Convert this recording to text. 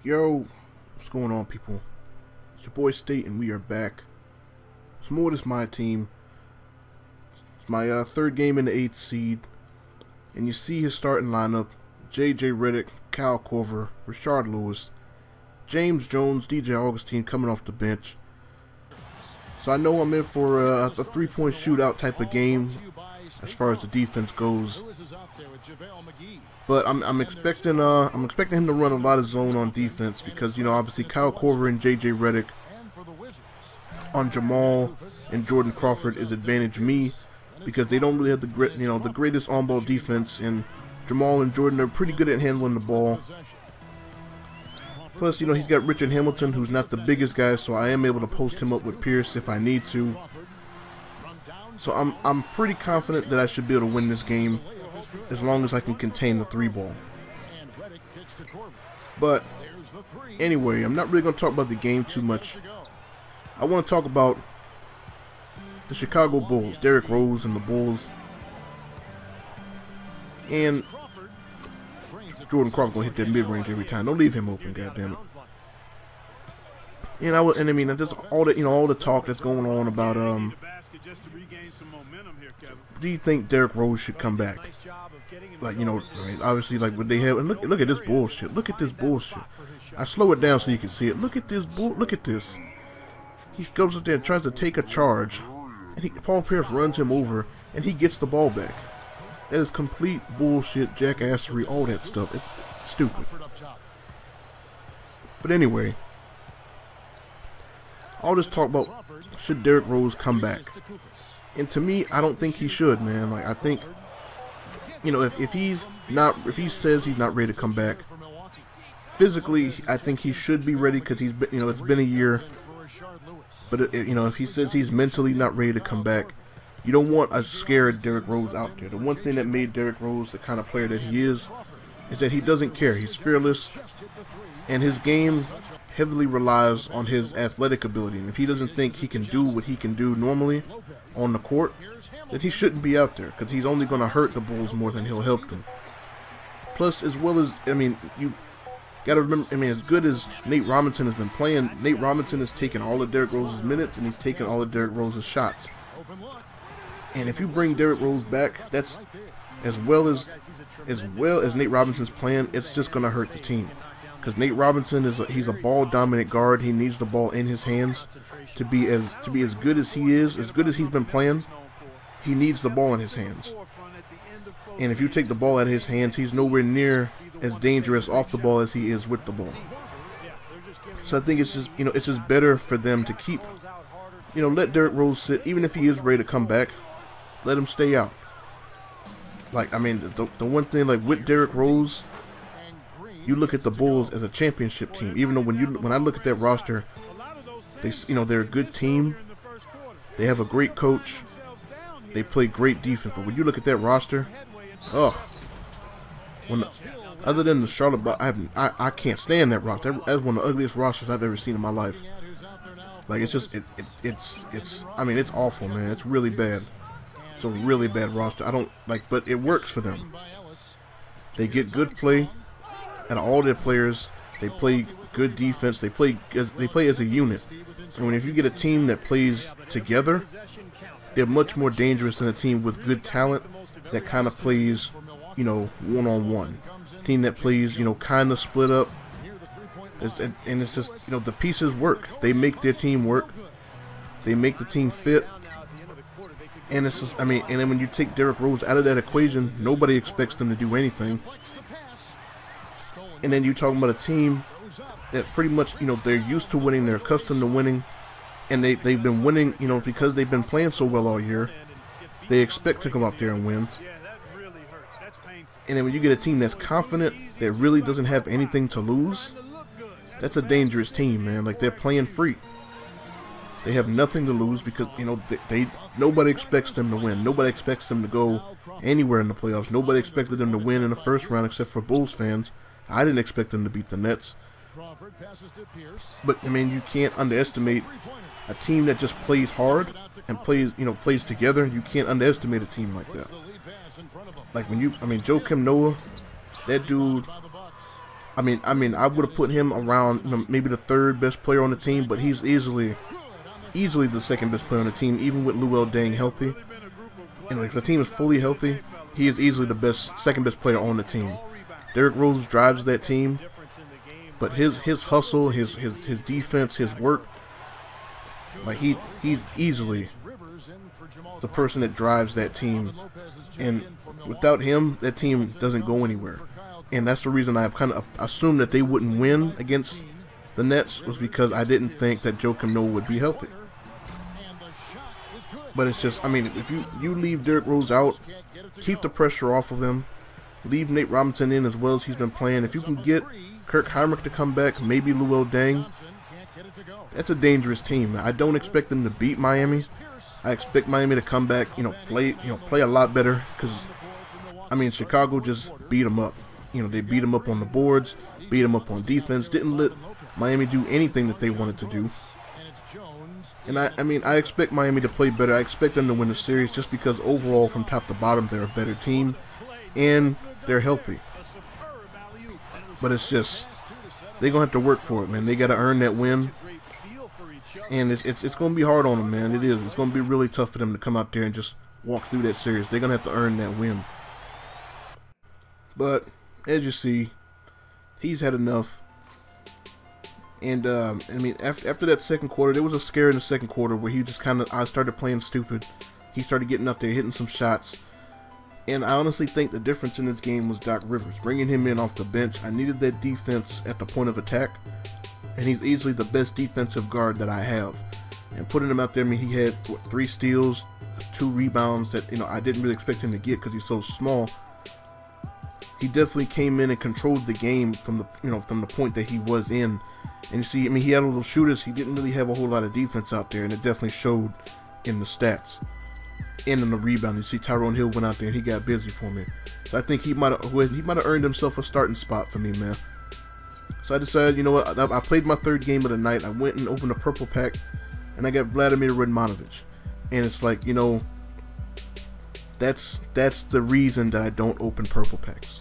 Yo, what's going on, people? It's your boy State, and we are back. It's more of this my team. It's my third game in the 8th seed, and you see his starting lineup: J.J. Redick, Kyle Korver, Rashard Lewis, James Jones, DJ Augustine coming off the bench. So I know I'm in for a 3-point shootout type of game as far as the defense goes. But I'm expecting him to run a lot of zone on defense because, you know, obviously Kyle Korver and J.J. Redick on Jamal and Jordan Crawford is advantage me because they don't really have the greatest on-ball defense, and Jamal and Jordan are pretty good at handling the ball. Plus, you know, he's got Richard Hamilton, who's not the biggest guy, so I am able to post him up with Pierce if I need to. So I'm pretty confident that I should be able to win this game as long as I can contain the 3-ball. But anyway, I'm not really going to talk about the game too much. I want to talk about the Chicago Bulls, Derrick Rose and the Bulls. And Jordan Crawford gonna hit that mid-range every time. Don't leave him open, goddammit. And I mean, there's all the talk that's going on about do you think Derrick Rose should come back? Like, you know, I mean, obviously, like what they have. And look at this bullshit. Look at this bullshit. I slow it down so you can see it. Look at this Look at this. He goes up there and tries to take a charge, and Paul Pierce runs him over, and he gets the ball back. That is complete bullshit, jackassery, all that stuff. It's stupid. But anyway, all this talk about should Derrick Rose come back. And to me, I don't think he should, man. Like, I think, you know, if he says he's not ready to come back, physically, I think he should be ready because he's been, you know, it's been a year. But you know, if he says he's mentally not ready to come back, you don't want a scared Derrick Rose out there. The one thing that made Derrick Rose the kind of player that he is that he doesn't care. He's fearless, and his game heavily relies on his athletic ability. And if he doesn't think he can do what he can do normally on the court, then he shouldn't be out there because he's only going to hurt the Bulls more than he'll help them. Plus, as well as, I mean, you got to remember, I mean, as good as Nate Robinson has been playing, Nate Robinson has taken all of Derrick Rose's minutes, and he's taken all of Derrick Rose's shots. And if you bring Derrick Rose back, that's as well as Nate Robinson's playing, it's just gonna hurt the team. Because Nate Robinson he's a ball dominant guard. He needs the ball in his hands to be as good as he is, as good as he's been playing. He needs the ball in his hands. And if you take the ball out of his hands, he's nowhere near as dangerous off the ball as he is with the ball. So I think it's just, you know, it's just better for them to keep, you know, let Derrick Rose sit. Even if he is ready to come back, let him stay out. Like, I mean, the one thing, like with Derrick Rose, you look at the Bulls as a championship team. Even though when I look at that roster, they're a good team. They have a great coach. They play great defense. But when you look at that roster, other than the Charlotte, I can't stand that roster. That's one of the ugliest rosters I've ever seen in my life. Like, it's just I mean, it's awful, man. It's really bad. It's a really bad roster. I don't like, but it works for them. They get good play out of all their players. They play good defense. They play as a unit. And if you get a team that plays together, they're much more dangerous than a team with good talent that kind of plays, you know, one-on-one. Team that plays, you know, kind of split up. And it's just, you know, the pieces work. They make their team work. They make the team fit. And it's just, I mean, and then when you take Derrick Rose out of that equation, nobody expects them to do anything. And then you're talking about a team that pretty much, you know, they're used to winning, they're accustomed to winning, and they've been winning, you know, because they've been playing so well all year. They expect to come out there and win. And then when you get a team that's confident, that really doesn't have anything to lose, that's a dangerous team, man. Like, they're playing free. They have nothing to lose because, you know, nobody expects them to win. Nobody expects them to go anywhere in the playoffs. Nobody expected them to win in the first round except for Bulls fans. I didn't expect them to beat the Nets. But, I mean, you can't underestimate a team that just plays hard and plays together. You can't underestimate a team like that. Like, when I mean, Joakim Noah, that dude, I mean, I would have put him around, you know, maybe the 3rd best player on the team, but he's easily the 2nd best player on the team, even with Luol Deng healthy. And if the team is fully healthy, he is easily the 2nd best player on the team. Derrick Rose drives that team, but his hustle, his defense, his work, like he's easily the person that drives that team. And without him, that team doesn't go anywhere. And that's the reason I kind of assumed that they wouldn't win against the Nets, was because I didn't think that Joakim Noah would be healthy. But it's just, I mean, if you leave Derrick Rose out, keep the pressure off of them, leave Nate Robinson in as well as he's been playing. If you can get Kirk Hinrich to come back, maybe Luol Deng, that's a dangerous team. I don't expect them to beat Miami. I expect Miami to come back, play a lot better, because I mean, Chicago just beat them up. They beat them up on the boards, beat them up on defense, didn't let Miami do anything that they wanted to do. And I mean, I expect Miami to play better. I expect them to win the series just because overall, from top to bottom, they're a better team and they're healthy. But it's just, they're going to have to work for it, man. They got to earn that win. And it's going to be hard on them, man. It is. It's going to be really tough for them to come out there and just walk through that series. They're going to have to earn that win. But as you see, he's had enough. And I mean, after that 2nd quarter, there was a scare in the 2nd quarter where he just I started playing stupid. He started getting up there, hitting some shots. And I honestly think the difference in this game was Doc Rivers, bringing him in off the bench. I needed that defense at the point of attack, and he's easily the best defensive guard that I have. And putting him out there, I mean, he had 3 steals, 2 rebounds that I didn't really expect him to get because he's so small. He definitely came in and controlled the game from the point that he was in. And you see, I mean, he had a little shooters. He didn't really have a whole lot of defense out there, and it definitely showed in the stats and in the rebound. You see, Tyrone Hill went out there and he got busy for me. So I think he might have earned himself a starting spot for me, man. So I decided, you know what? I played my 3rd game of the night. I went and opened a purple pack, and I got Vladimir Radmanovic. And it's like, that's the reason that I don't open purple packs.